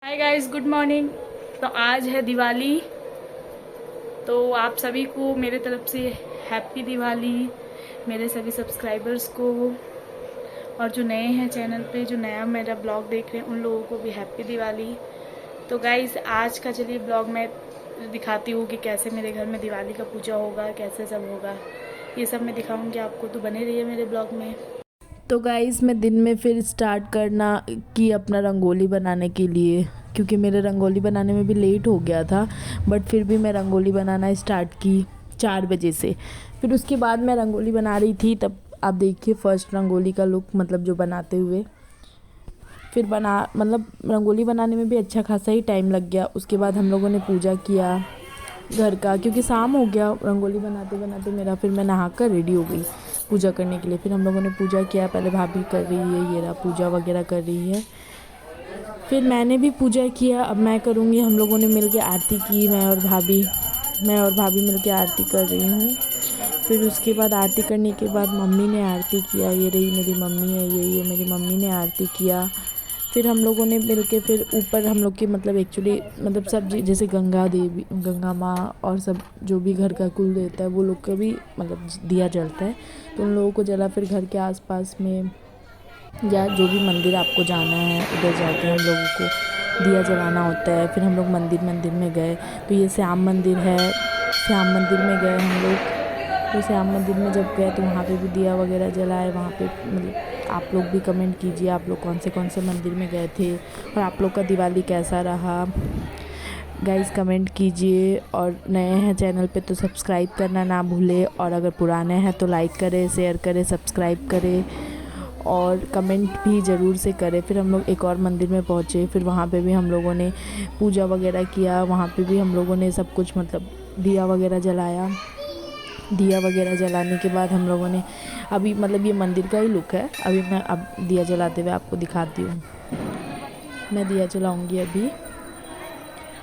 Hi guys, good morning. तो आज है दिवाली। तो आप सभी को मेरे तरफ से हैप्पी दिवाली, मेरे सभी सब्सक्राइबर्स को, और जो नए हैं चैनल पे, जो नया मेरा ब्लॉग देख रहे हैं, उन लोगों को भी हैप्पी दिवाली। तो गाइस, आज का चलिए ब्लॉग मैं दिखाती हूँ कि कैसे मेरे घर में दिवाली का पूजा होगा, कैसे सब होगा, ये सब मैं दिखाऊंगी आपको। तो बने रहिए मेरे ब्लॉग में। तो गाइस, मैं दिन में फिर स्टार्ट करना कि अपना रंगोली बनाने के लिए, क्योंकि मेरे रंगोली बनाने में भी लेट हो गया था। बट फिर भी मैं रंगोली बनाना स्टार्ट की 4 बजे से। फिर उसके बाद मैं रंगोली बना रही थी, तब आप देखिए फर्स्ट रंगोली का लुक, मतलब जो बनाते हुए। फिर रंगोली बनाने में भी अच्छा खासा ही टाइम लग गया। उसके बाद हम लोगों ने पूजा किया घर का, क्योंकि शाम हो गया रंगोली बनाते बनाते मेरा। फिर मैं नहा कर रेडी हो गई पूजा करने के लिए। फिर हम लोगों ने पूजा किया। पहले भाभी कर रही है, ये रहा पूजा वगैरह कर रही है। फिर मैंने भी पूजा किया, अब मैं करूँगी। हम लोगों ने मिल के आरती की, मैं और भाभी मिल के आरती कर रही हूँ। फिर उसके बाद आरती करने के बाद मम्मी ने आरती किया। ये रही मेरी मम्मी है, ये मेरी मम्मी ने आरती किया। फिर हम लोगों ने मिल के फिर ऊपर हम लोग के एक्चुअली सब जैसे गंगा देवी, गंगा माँ और सब जो भी घर का कुल देवता है, वो लोग का भी दिया जलता है। तो उन लोगों को जला। फिर घर के आसपास में या जो भी मंदिर आपको जाना है, उधर जाके हम लोगों को दिया जलाना होता है। फिर हम लोग मंदिर में गए। तो ये श्याम मंदिर है, श्याम मंदिर में गए हम लोग। तो श्याम मंदिर में जब गए तो वहाँ पे भी दिया वगैरह जलाए। वहाँ पे आप लोग भी कमेंट कीजिए, आप लोग कौन से मंदिर में गए थे और आप लोग का दिवाली कैसा रहा। गाइस कमेंट कीजिए, और नए हैं चैनल पे तो सब्सक्राइब करना ना भूलें, और अगर पुराने हैं तो लाइक करें, शेयर करें, सब्सक्राइब करें और कमेंट भी ज़रूर से करें। फिर हम लोग एक और मंदिर में पहुँचे। फिर वहाँ पे भी हम लोगों ने पूजा वगैरह किया। वहाँ पे भी हम लोगों ने सब कुछ दिया वगैरह जलाया। दिया वगैरह जलाने के बाद हम लोगों ने अभी ये मंदिर का ही लुक है। अभी मैं अब दिया जलाते हुए आपको दिखाती हूँ। मैं दिया जलाऊंगी अभी।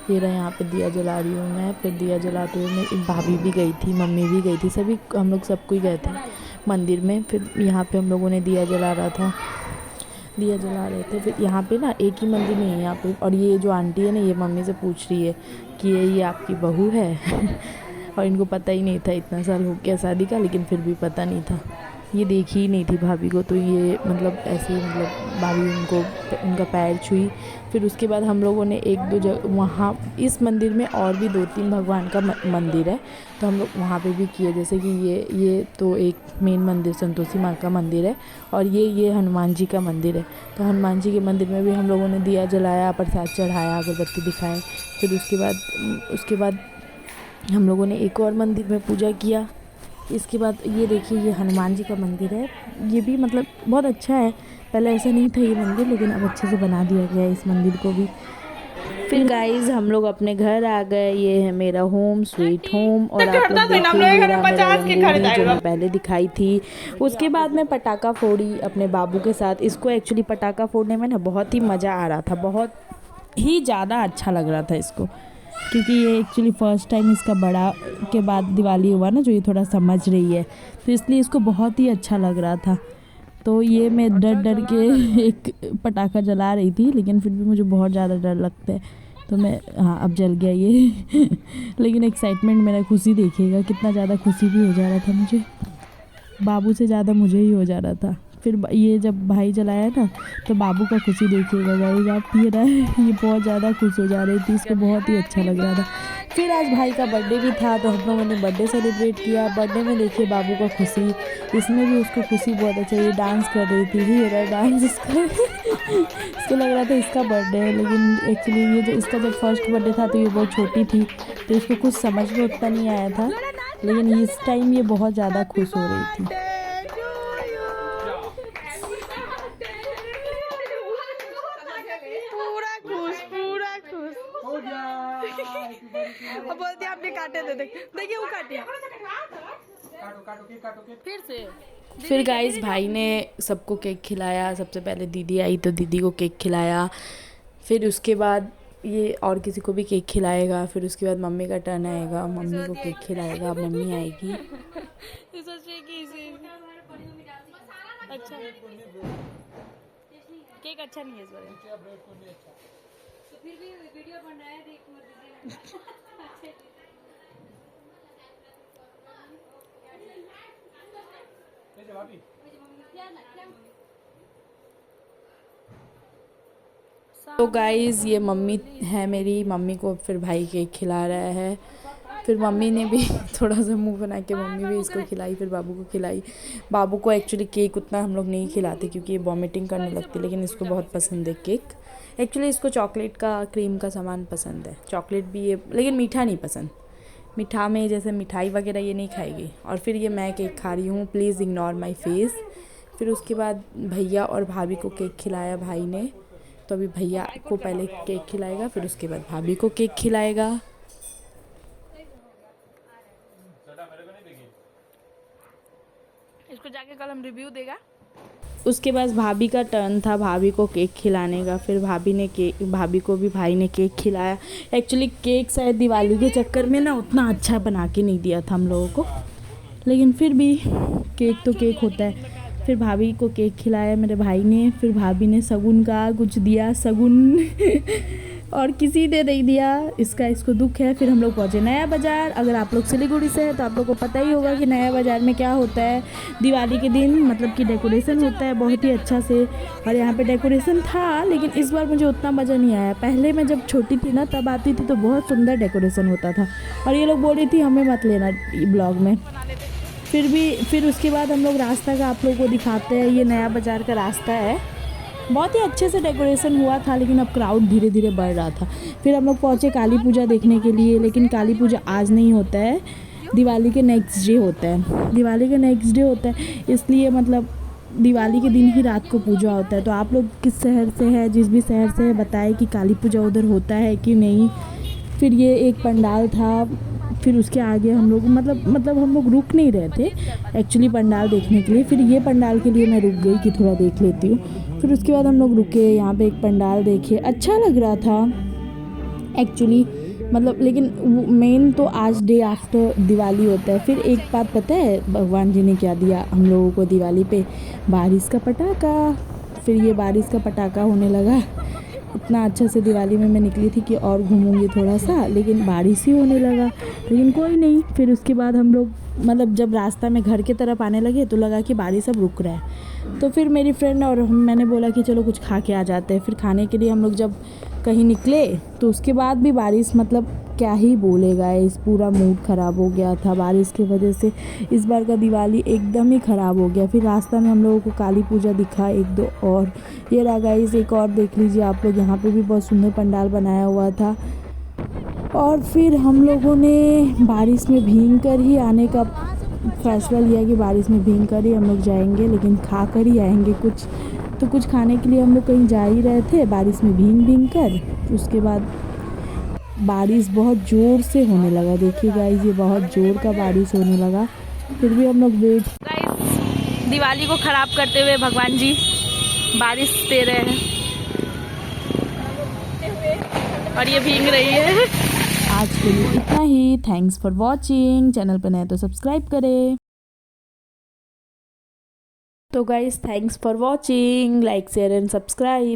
ये रहा, यहाँ पे दिया जला रही हूँ मैं। फिर दिया जलाते हुए मैं, भाभी भी गई थी, मम्मी भी गई थी, सभी हम लोग सब कोई गए थे मंदिर में। फिर यहाँ पे हम लोगों ने दिया जला रहे थे। फिर यहाँ पे ना एक ही मंदिर नहीं है यहाँ पे। और ये जो आंटी है ना, ये मम्मी से पूछ रही है कि ये आपकी बहू है और इनको पता ही नहीं था, इतना साल हो गया शादी का, लेकिन फिर भी पता नहीं था। ये देखी ही नहीं थी भाभी को। तो ये ऐसे ही भाभी उनका पैर छुई। फिर उसके बाद हम लोगों ने एक दो जगह वहाँ, इस मंदिर में और भी 2-3 भगवान का मंदिर है, तो हम लोग वहाँ पे भी किए। जैसे कि ये तो एक मेन मंदिर संतोषी माँ का मंदिर है, और ये हनुमान जी का मंदिर है। तो हनुमान जी के मंदिर में भी हम लोगों ने दिया जलाया, प्रसाद चढ़ाया, अगरबत्ती दिखाए। फिर उसके बाद हम लोगों ने एक और मंदिर में पूजा किया। इसके बाद ये देखिए, ये हनुमान जी का मंदिर है। ये भी बहुत अच्छा है। पहले ऐसा नहीं था ये मंदिर, लेकिन अब अच्छे से बना दिया गया है इस मंदिर को भी। फिर गाइस हम लोग अपने घर आ गए। ये है मेरा होम स्वीट होम, और आप लोग देखिए ये रहा मेरा रंगोली जो मैं पहले दिखाई थी। उसके बाद मैं पटाखा फोड़ी अपने बाबू के साथ। इसको एक्चुअली पटाखा फोड़ने में ना बहुत ही मज़ा आ रहा था, बहुत ही ज़्यादा अच्छा लग रहा था इसको, क्योंकि ये एक्चुअली फ़र्स्ट टाइम इसका बड़ा के बाद दिवाली हुआ ना, जो ये थोड़ा समझ रही है, तो इसलिए इसको बहुत ही अच्छा लग रहा था। तो ये मैं डर डर के एक पटाखा जला रही थी, लेकिन फिर भी मुझे बहुत ज़्यादा डर लगता है। तो मैं, हाँ अब जल गया ये लेकिन एक्साइटमेंट मेरा, खुशी देखिएगा कितना ज़्यादा खुशी भी हो जा रहा था मुझे, बाबू से ज़्यादा मुझे ही हो जा रहा था। फिर ये जब भाई जलाया ना, तो बाबू का खुशी देखिएगा गाइस आप। ये रहा ये बहुत ज़्यादा खुश हो जा रही थी, इसको बहुत ही अच्छा लग रहा था। फिर आज भाई का बर्थडे भी था, तो हम लोगों ने बर्थडे सेलिब्रेट किया। बर्थडे में देखिए बाबू का खुशी, इसमें भी उसको खुशी बहुत अच्छा। ये डांस कर रही थी, ये रहा डांस इसका इसको लग रहा था इसका बर्थडे है, लेकिन एक्चुअली ये जो इसका जब फर्स्ट बर्थडे था तो ये बहुत छोटी थी, तो इसको कुछ समझ में उतना नहीं आया था, लेकिन इस टाइम ये बहुत ज़्यादा खुश हो रही थी। पूरा खुश हो गया। अब बोलते आपने काटे थे, देखिए वो काटे। फिर से फिर गाइस भाई ने सबको केक खिलाया। सबसे पहले दीदी आई तो दीदी को केक खिलाया। फिर उसके बाद ये और किसी को भी केक खिलाएगा। फिर उसके बाद मम्मी का टर्न आएगा, मम्मी को केक खिलाएगा, मम्मी आएगी। अच्छा केक अच्छा नहीं है इस बार। फिर भी वीडियो बन रहा है, देख मत दीजिए। तो गाइज़ ये मम्मी है मेरी, मम्मी को फिर भाई केक खिला रहा है। फिर मम्मी ने भी थोड़ा सा मुंह बना के मम्मी भी इसको खिलाई, फिर बाबू को खिलाई। बाबू को एक्चुअली केक उतना हम लोग नहीं खिलाते क्योंकि ये वॉमिटिंग करने लगती, लेकिन इसको बहुत पसंद है केक। एक्चुअली इसको चॉकलेट का क्रीम का सामान पसंद है, चॉकलेट भी ये, लेकिन मीठा नहीं पसंद। मीठा में जैसे मिठाई वगैरह ये नहीं खाएगी। और फिर ये मैं केक खा रही हूँ, प्लीज़ इग्नोर माई फेस। फिर उसके बाद भैया और भाभी को केक खिलाया भाई ने। तो अभी भैया को पहले केक खिलाएगा, फिर उसके बाद भाभी को केक खिलाएगा। इसको जाके कल हम रिव्यू देगा। उसके बाद भाभी का टर्न था भाभी को केक खिलाने का। फिर भाभी को भी भाई ने केक खिलाया। एक्चुअली केक शायद दिवाली के चक्कर में ना उतना अच्छा बना के नहीं दिया था हम लोगों को, लेकिन फिर भी केक तो केक होता है। फिर भाभी को केक खिलाया मेरे भाई ने। फिर भाभी ने शगुन का कुछ दिया, शगुन और किसी ने नहीं दिया, इसको दुख है। फिर हम लोग पहुँचे नया बाज़ार। अगर आप लोग सिलीगुड़ी से हैं तो आप लोग को पता ही होगा कि नया बाज़ार में क्या होता है दिवाली के दिन, मतलब कि डेकोरेशन होता है बहुत ही अच्छा से। और यहाँ पे डेकोरेशन था, लेकिन इस बार मुझे उतना मज़ा नहीं आया। पहले मैं जब छोटी थी ना तब आती थी तो बहुत सुंदर डेकोरेशन होता था। और ये लोग बोल रही थी हमें मत लेना ब्लॉग में। फिर उसके बाद हम लोग रास्ता का आप लोगों को दिखाते हैं। ये नया बाज़ार का रास्ता है, बहुत ही अच्छे से डेकोरेशन हुआ था, लेकिन अब क्राउड धीरे धीरे बढ़ रहा था। फिर हम लोग पहुँचे काली पूजा देखने के लिए, लेकिन काली पूजा आज नहीं होता है, दिवाली के नेक्स्ट डे होता है। दिवाली के नेक्स्ट डे होता है, इसलिए मतलब दिवाली के दिन ही रात को पूजा होता है। तो आप लोग किस शहर से है, जिस भी शहर से है, बताएं कि काली पूजा उधर होता है कि नहीं। फिर ये एक पंडाल था। फिर उसके आगे हम लोग मतलब हम लोग रुक नहीं रहे थे एक्चुअली पंडाल देखने के लिए। फिर ये पंडाल के लिए मैं रुक गई कि थोड़ा देख लेती हूँ। फिर उसके बाद हम लोग रुके, यहाँ पे एक पंडाल देखे, अच्छा लग रहा था एक्चुअली, मतलब। लेकिन मेन तो आज डे आफ्टर दिवाली होता है। फिर एक बात पता है भगवान जी ने क्या दिया हम लोगों को दिवाली पे? बारिश का पटाखा। फिर ये बारिश का पटाखा होने लगा। इतना अच्छा से दिवाली में मैं निकली थी कि और घूमूंगी थोड़ा सा, लेकिन बारिश ही होने लगा। लेकिन कोई नहीं। फिर उसके बाद हम लोग मतलब जब रास्ता में घर की तरफ आने लगे तो लगा कि बारिश अब रुक रहा है। तो फिर मेरी फ्रेंड और मैंने बोला कि चलो कुछ खा के आ जाते हैं। फिर खाने के लिए हम लोग जब कहीं निकले तो उसके बाद भी बारिश, मतलब क्या ही बोलेगा, इस पूरा मूड ख़राब हो गया था बारिश की वजह से। इस बार का दिवाली एकदम ही ख़राब हो गया। फिर रास्ता में हम लोगों को काली पूजा दिखा एक दो, और ये रहा गाइस एक और देख लीजिए आप लोग, यहाँ पे भी बहुत सुंदर पंडाल बनाया हुआ था। और फिर हम लोगों ने बारिश में भीग कर ही आने का फैसला लिया कि बारिश में भीग कर ही हम लोग जाएंगे, लेकिन खा कर ही आएंगे कुछ। तो कुछ खाने के लिए हम लोग कहीं जा ही रहे थे बारिश में भीग कर। उसके बाद बारिश बहुत ज़ोर से होने लगा। देखिए गाइस ये बहुत ज़ोर का बारिश होने लगा। फिर भी हम लोग वेट। गाइस दिवाली को ख़राब करते हुए भगवान जी बारिश दे रहे हैं और ये भीग रही है। आज के लिए इतना ही। Thanks for watching. चैनल पर नए तो सब्सक्राइब करें। तो guys thanks for watching, like share and subscribe.